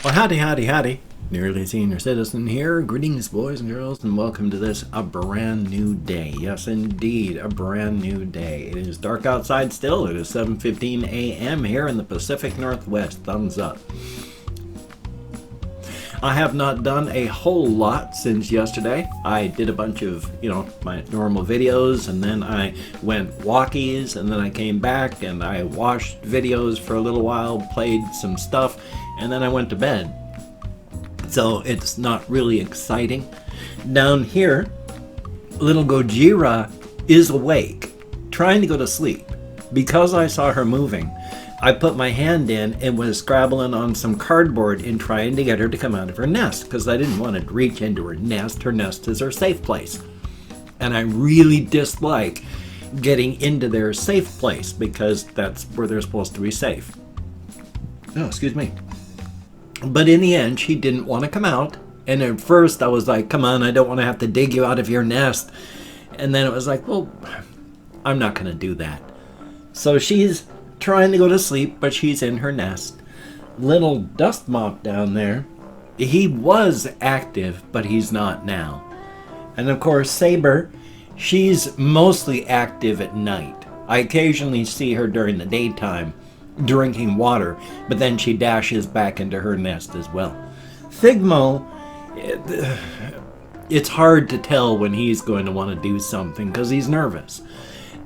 Well, howdy, howdy, howdy. Nearly Senior Citizen here. Greetings, boys and girls, and welcome to this, a brand new day. Yes, indeed, a brand new day. It is dark outside still. It is 7:15 a.m. here in the Pacific Northwest. Thumbs up. I have not done a whole lot since yesterday. I did a bunch of, my normal videos, and then I went walkies, and then I came back, and I watched videos for a little while, played some stuff, and then I went to bed. So it's not really exciting. Down here, little Gojira is awake, trying to go to sleep. Because I saw her moving, I put my hand in and was scrabbling on some cardboard and trying to get her to come out of her nest, because I didn't want to reach into her nest. Her nest is her safe place. And I really dislike getting into their safe place, because that's where they're supposed to be safe. Oh, excuse me. But in the end, she didn't want to come out. And at first I was like, come on, I don't want to have to dig you out of your nest. And then it was like, well, I'm not going to do that. So she's trying to go to sleep, but she's in her nest. Little dust mop down there, he was active, but he's not now. And of course, Saber, she's mostly active at night. I occasionally see her during the daytime drinking water, but then she dashes back into her nest as well. Thigmo, it's hard to tell when he's going to want to do something because he's nervous.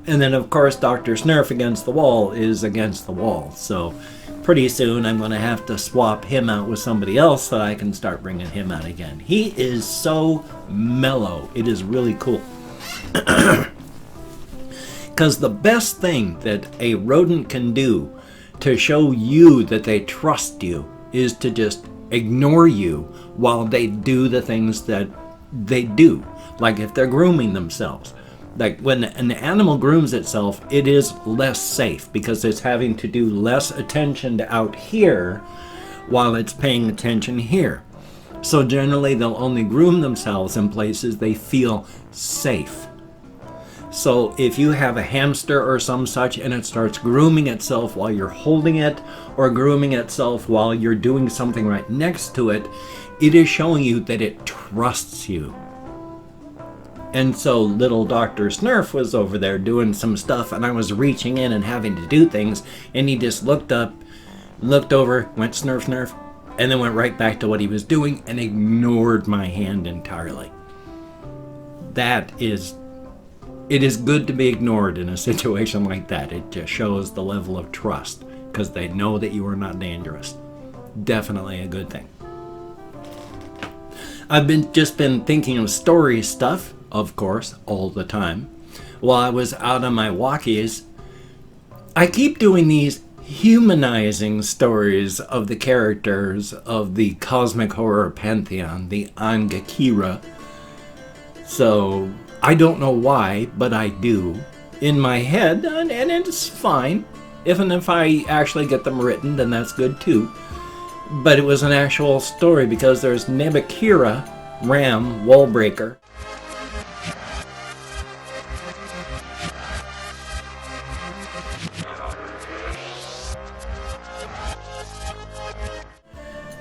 And then, of course, Dr. Snurf against the wall is against the wall. So pretty soon I'm going to have to swap him out with somebody else so I can start bringing him out again. He is so mellow. It is really cool. Because the best thing that a rodent can do to show you that they trust you is to just ignore you while they do the things that they do. Like if they're grooming themselves. Like when an animal grooms itself, it is less safe because it's having to do less attention to out here while it's paying attention here. So generally they'll only groom themselves in places they feel safe. So if you have a hamster or some such and it starts grooming itself while you're holding it or grooming itself while you're doing something right next to it, it is showing you that it trusts you. And so little Dr. Snurf was over there doing some stuff, and I was reaching in and having to do things, and he just looked up, looked over, went Snurf, Snurf, and then went right back to what he was doing and ignored my hand entirely. It is good to be ignored in a situation like that. It just shows the level of trust, because they know that you are not dangerous. Definitely a good thing. I've just been thinking of story stuff, of course, all the time. While I was out on my walkies, I keep doing these humanizing stories of the characters of the cosmic horror pantheon, the Angakira. So I don't know why, but I do in my head, and it's fine. If I actually get them written, then that's good too. But it was an actual story because there's Nebakira, Ram, Wallbreaker.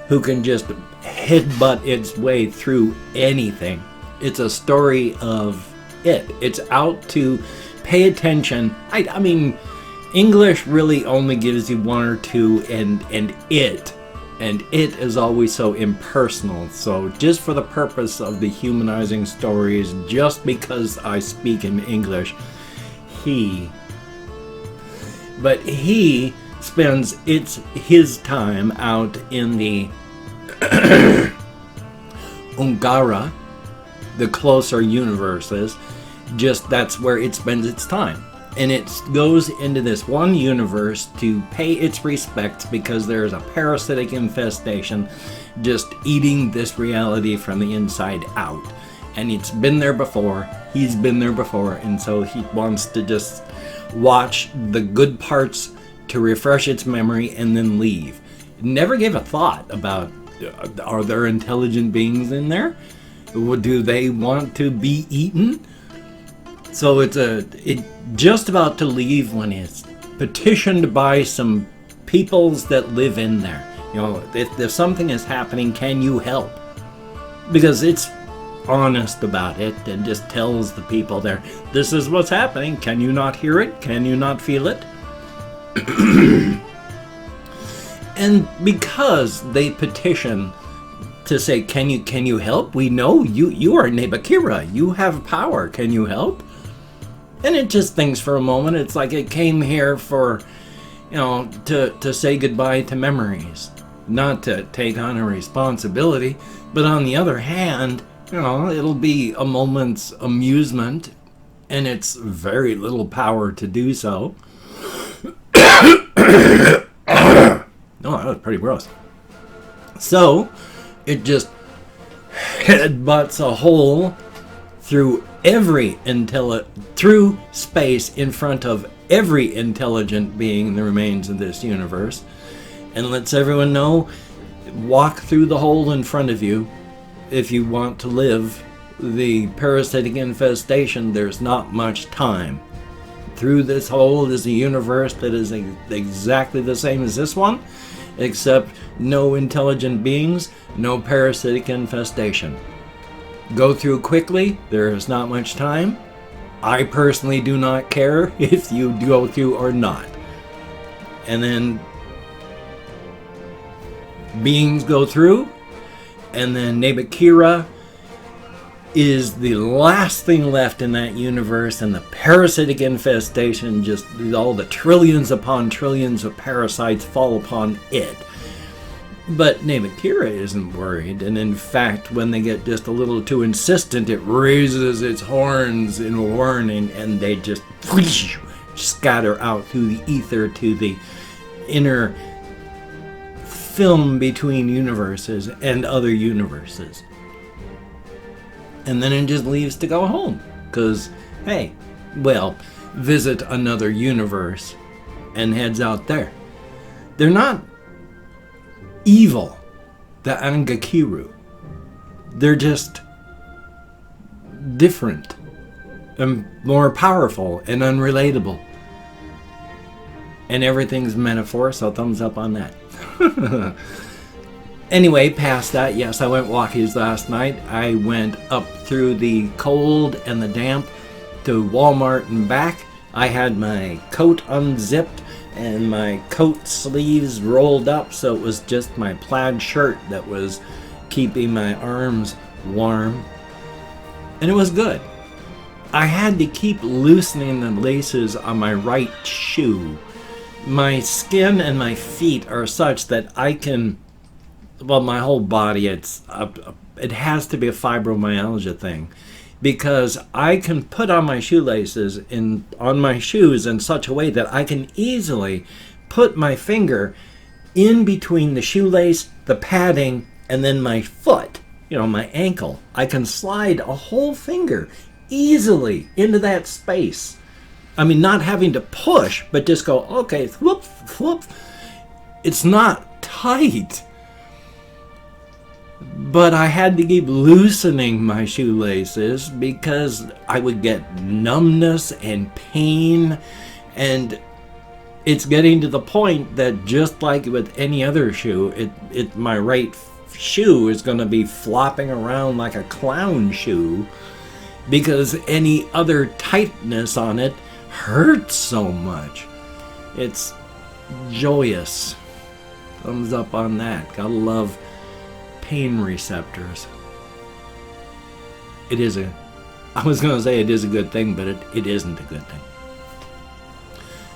Who can just headbutt its way through anything. It's a story of it. It's out to pay attention. I mean, English really only gives you one or two, and it is always so impersonal. So just for the purpose of the humanizing stories, just because I speak in English, he spends his time out in the Ungara, the closer universes. Just that's where it spends its time. And it goes into this one universe to pay its respects because there's a parasitic infestation just eating this reality from the inside out. And it's been there before, he's been there before, and so he wants to just watch the good parts to refresh its memory and then leave. Never gave a thought about, are there intelligent beings in there? Do they want to be eaten? So it's just about to leave when it's petitioned by some peoples that live in there. You know, if something is happening, can you help? Because it's honest about it and just tells the people there, this is what's happening. Can you not hear it? Can you not feel it? And because they petition to say, can you help? We know you are Nebakira. You have power. Can you help? And it just thinks for a moment. It's like it came here for, you know, to say goodbye to memories, not to take on a responsibility. But on the other hand, you know, it'll be a moment's amusement, and it's very little power to do so. No, that was pretty gross. So, it just headbutts a hole through through space in front of every intelligent being that remains in this universe, and lets everyone know, walk through the hole in front of you if you want to live the parasitic infestation. There's not much time. Through this hole is a universe that is exactly the same as this one, except no intelligent beings, no parasitic infestation. Go through quickly. There is not much time. I personally do not care if you go through or not. And then beings go through, and then Nebakira is the last thing left in that universe, and the parasitic infestation, just all the trillions upon trillions of parasites fall upon it. But Nebakira isn't worried, and in fact, when they get just a little too insistent, it raises its horns in warning, and they just scatter out through the ether to the inner film between universes and other universes. And then it just leaves to go home. Because, hey, well, visit another universe and heads out there. They're not evil, the Angakiru. They're just different and more powerful and unrelatable. And everything's metaphor, so thumbs up on that. Anyway, past that, yes, I went walkies last night. I went up through the cold and the damp to Walmart and back. I had my coat unzipped and my coat sleeves rolled up, so it was just my plaid shirt that was keeping my arms warm. And it was good. I had to keep loosening the laces on my right shoe. My skin and my feet are such that I can, well, my whole body, it has to be a fibromyalgia thing, because I can put on my shoelaces on my shoes in such a way that I can easily put my finger in between the shoelace, the padding, and then my foot, my ankle. I can slide a whole finger easily into that space. I mean, not having to push, but just go, okay, whoop, whoop. It's not tight. But I had to keep loosening my shoelaces because I would get numbness and pain. And it's getting to the point that just like with any other shoe, my right shoe is going to be flopping around like a clown shoe because any other tightness on it hurts so much. It's joyous. Thumbs up on that. Gotta love pain receptors. I was going to say it is a good thing, but it isn't a good thing.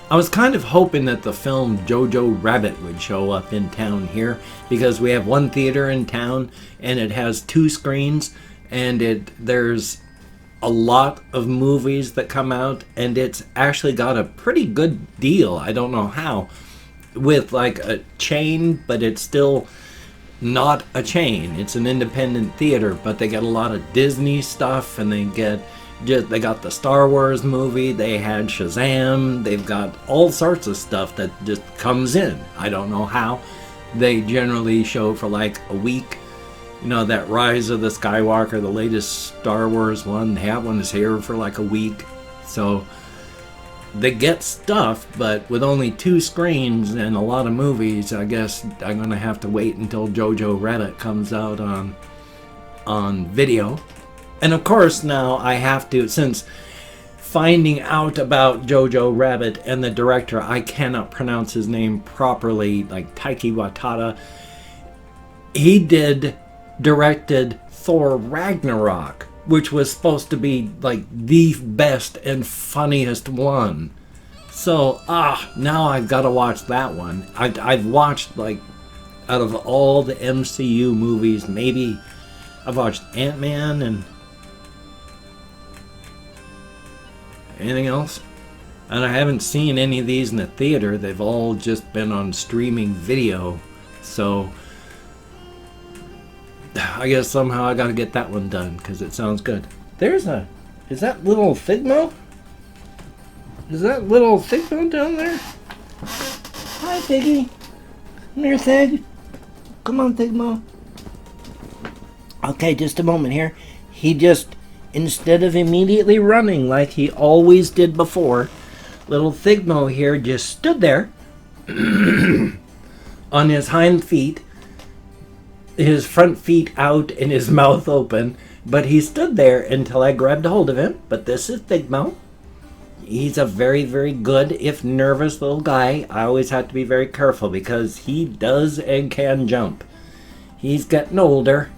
I was kind of hoping that the film Jojo Rabbit would show up in town here, because we have one theater in town and it has 2 screens, and there's a lot of movies that come out, and it's actually got a pretty good deal. I don't know how, with like a chain, but it's still not a chain. It's an independent theater, but they get a lot of Disney stuff, and they got the Star Wars movie, they had Shazam, they've got all sorts of stuff that just comes in. I don't know how. They generally show for like a week. That Rise of the Skywalker, the latest Star Wars one, that one is here for like a week. So they get stuff, but with only 2 screens and a lot of movies, I guess I'm gonna have to wait until Jojo Rabbit comes out on video. And of course now I have to, since finding out about Jojo Rabbit and the director, I cannot pronounce his name properly, like Taiki Watada. He directed Thor Ragnarok, which was supposed to be like the best and funniest one. So now I've got to watch that one. I've watched, like, out of all the MCU movies, maybe I've watched Ant-Man and anything else, and I haven't seen any of these in the theater. They've all just been on streaming video, so I guess somehow I gotta get that one done because it sounds good. Is that little Figmo? Is that little Figmo down there? Hi, Figgy. Come here, Fig. Come on, Figmo. Okay, just a moment here. He just, instead of immediately running like he always did before, little Figmo here just stood there on his hind feet, his front feet out and his mouth open, but he stood there until I grabbed a hold of him. But this is Figmo. He's a very, very good, if nervous, little guy. I always have to be very careful because he does and can jump. He's getting older.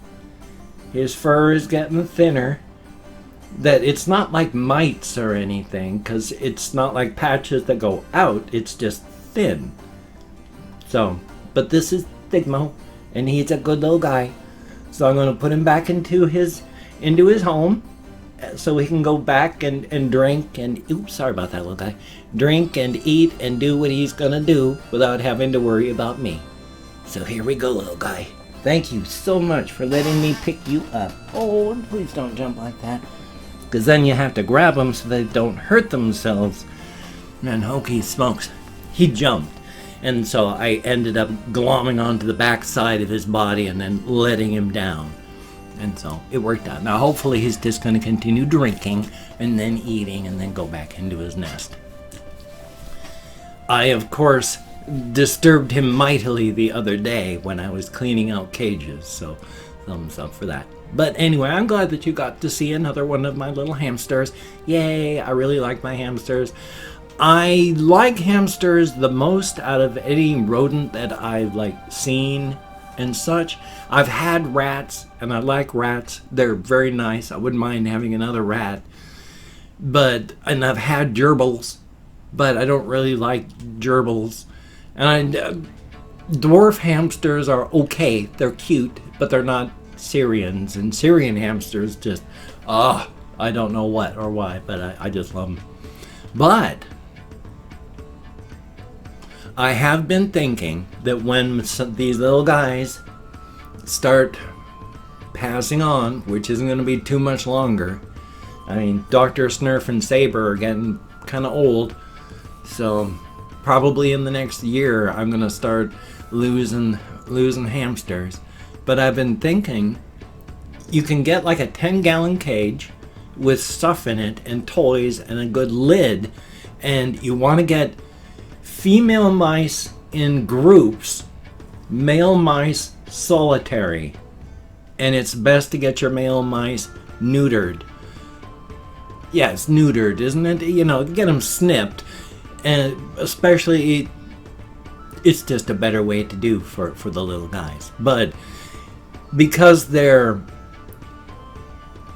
His fur is getting thinner. That it's not like mites or anything, because it's not like patches that go out. It's just thin. So, but this is Figmo, and he's a good little guy. So I'm going to put him back into his home, so he can go back and drink and, oops, sorry about that, little guy. Drink and eat and do what he's going to do without having to worry about me. So here we go, little guy. Thank you so much for letting me pick you up. Oh, and please don't jump like that, because then you have to grab them so they don't hurt themselves. And holy smokes, he jumped. And so I ended up glomming onto the back side of his body and then letting him down. And so it worked out. Now hopefully he's just going to continue drinking and then eating and then go back into his nest. I, of course, disturbed him mightily the other day when I was cleaning out cages. So thumbs up for that. But anyway, I'm glad that you got to see another one of my little hamsters. Yay, I really like my hamsters. I like hamsters the most out of any rodent that I've seen and such. I've had rats, and I like rats. They're very nice. I wouldn't mind having another rat. And I've had gerbils, but I don't really like gerbils. And dwarf hamsters are okay. They're cute, but they're not Syrians. And Syrian hamsters just, I don't know what or why, but I just love them. But I have been thinking that when these little guys start passing on, which isn't going to be too much longer. I mean, Dr. Snurf and Saber are getting kind of old, so probably in the next year I'm going to start losing hamsters. But I've been thinking you can get like a 10-gallon cage with stuff in it and toys and a good lid, and you want to get female mice in groups, male mice solitary, and it's best to get your male mice neutered. Yeah, it's neutered, isn't it? You know, get them snipped, and especially it's just a better way to do for the little guys. But because they're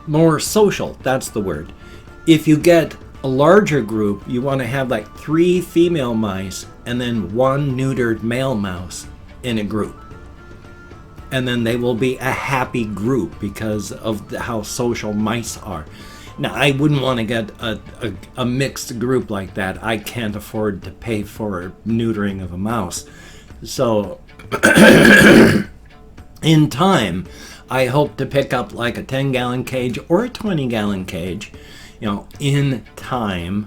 more social, that's the word. If you get a larger group, you want to have like 3 female mice and then 1 neutered male mouse in a group. And then they will be a happy group because of how social mice are. Now, I wouldn't want to get a mixed group like that. I can't afford to pay for neutering of a mouse. So, in time, I hope to pick up like a 10-gallon cage or a 20-gallon cage, in time,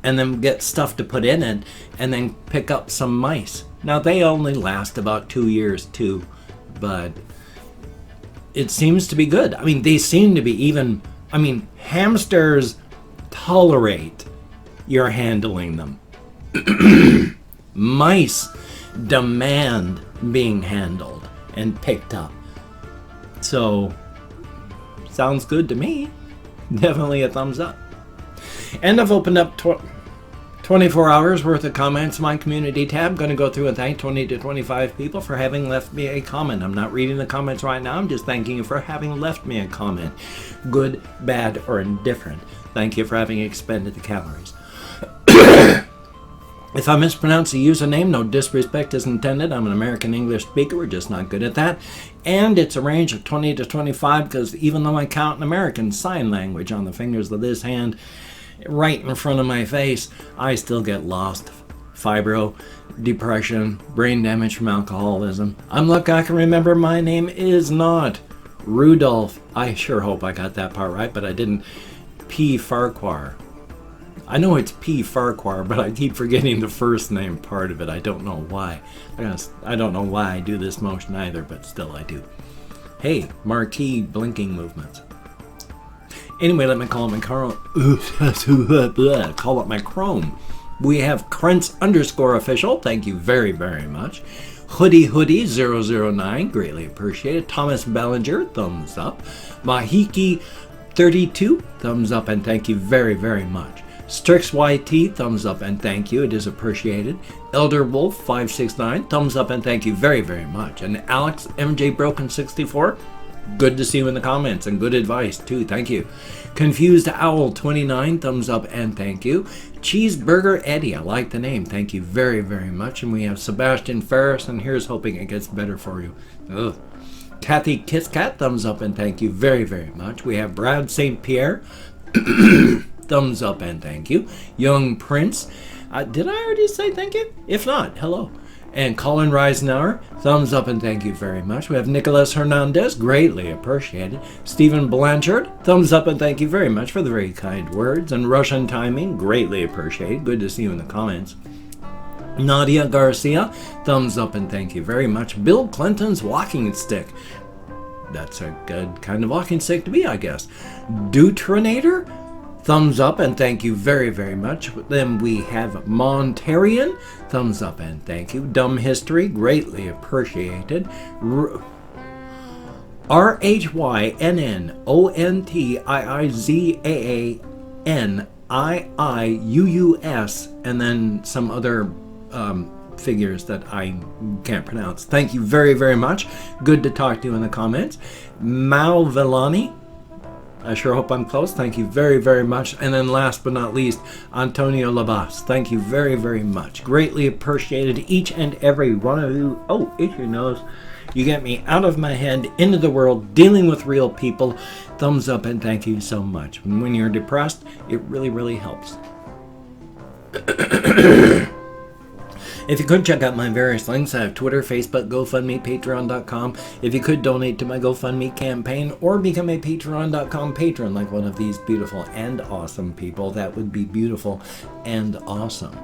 and then get stuff to put in it, and then pick up some mice. Now, they only last about 2 years too, but it seems to be good. I mean, they seem to be hamsters tolerate you're handling them. Mice demand being handled and picked up. So, sounds good to me. Definitely a thumbs up. And I've opened up 24 hours worth of comments in my community tab. Going to go through and thank 20 to 25 people for having left me a comment. I'm not reading the comments right now. I'm just thanking you for having left me a comment. Good, bad, or indifferent. Thank you for having expended the calories. If I mispronounce the username, no disrespect is intended. I'm an American English speaker. We're just not good at that. And it's a range of 20 to 25 because even though I count in American Sign Language on the fingers of this hand right in front of my face, I still get lost. Fibro, depression, brain damage from alcoholism. I'm lucky I can remember my name is not Rudolph. I sure hope I got that part right, but I didn't. P. Farquhar. I know it's P. Farquhar, but I keep forgetting the first name part of it. I don't know why. I don't know why I do this motion either, but still I do. Hey, marquee blinking movements. Anyway, let me call it my Chrome. Call it my Chrome. We have Krentz_official. Thank you very, very much. Hoodie 009. Greatly appreciated. Thomas Bellinger. Thumbs up. Mahiki 32. Thumbs up and thank you very, very much. Strix YT, thumbs up and thank you, it is appreciated. Elder Wolf 569, thumbs up and thank you very, very much. And Alex MJ Broken 64, good to see you in the comments and good advice too, thank you. Confused Owl 29, thumbs up and thank you. Cheeseburger Eddie, I like the name, thank you very, very much. And we have Sebastian Ferris, and here's hoping it gets better for you. Ugh. Kathy Kisscat, thumbs up and thank you very, very much. We have Brad St. Pierre. Thumbs up and thank you. Young Prince. Did I already say thank you? If not, hello. And Colin Reisenauer. Thumbs up and thank you very much. We have Nicholas Hernandez. Greatly appreciated. Stephen Blanchard. Thumbs up and thank you very much for the very kind words. And Russian Timing. Greatly appreciated. Good to see you in the comments. Nadia Garcia. Thumbs up and thank you very much. Bill Clinton's walking stick. That's a good kind of walking stick to be, I guess. Dutrinator. Thumbs up and thank you very, very much. Then we have Montarian. Thumbs up and thank you. Dumb History. Greatly appreciated. RHYNNONTIIZAANIIUUS and then some other figures that I can't pronounce. Thank you very, very much. Good to talk to you in the comments. Mal Villani. I sure hope I'm close. Thank you very, very much. And then last but not least, Antonio Labas. Thank you very, very much. Greatly appreciated each and every one of you. Oh, itchy nose. You get me out of my head, into the world, dealing with real people. Thumbs up and thank you so much. And when you're depressed, it really, really helps. If you could check out my various links, I have Twitter, Facebook, GoFundMe, Patreon.com. If you could donate to my GoFundMe campaign or become a Patreon.com patron like one of these beautiful and awesome people, that would be beautiful and awesome.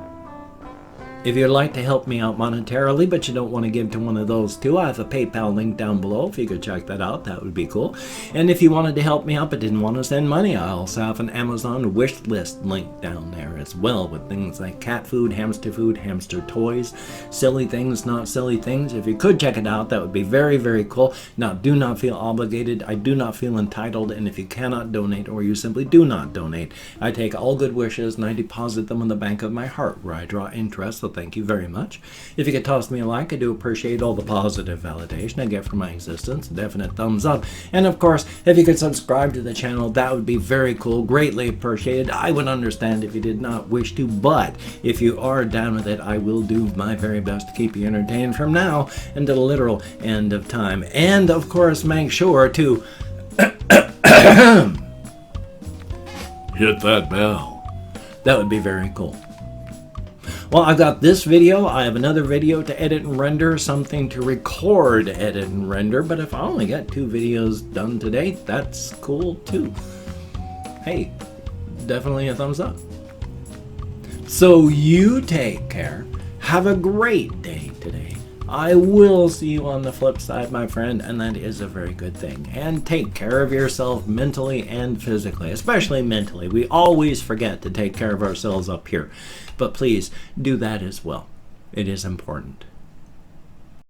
If you'd like to help me out monetarily, but you don't want to give to one of those two, I have a PayPal link down below. If you could check that out, that would be cool. And if you wanted to help me out but didn't want to send money, I also have an Amazon wish list link down there as well with things like cat food, hamster toys, silly things, not silly things. If you could check it out, that would be very, very cool. Now, do not feel obligated. I do not feel entitled. And if you cannot donate or you simply do not donate, I take all good wishes and I deposit them in the bank of my heart where I draw interest. So thank you very much. If you could toss me a like, I do appreciate all the positive validation I get from my existence. Definite thumbs up. And of course, if you could subscribe to the channel, that would be very cool. Greatly appreciated. I would understand if you did not wish to, but if you are down with it, I will do my very best to keep you entertained from now until the literal end of time. And of course, make sure to hit that bell. That would be very cool. Well, I've got this video, I have another video to edit and render, something to record, edit, and render, but if I only got 2 videos done today, that's cool too. Hey, definitely a thumbs up. So you take care, have a great day today, I will see you on the flip side, my friend, and that is a very good thing. And take care of yourself mentally and physically, especially mentally. We always forget to take care of ourselves up here, but please do that as well. It is important.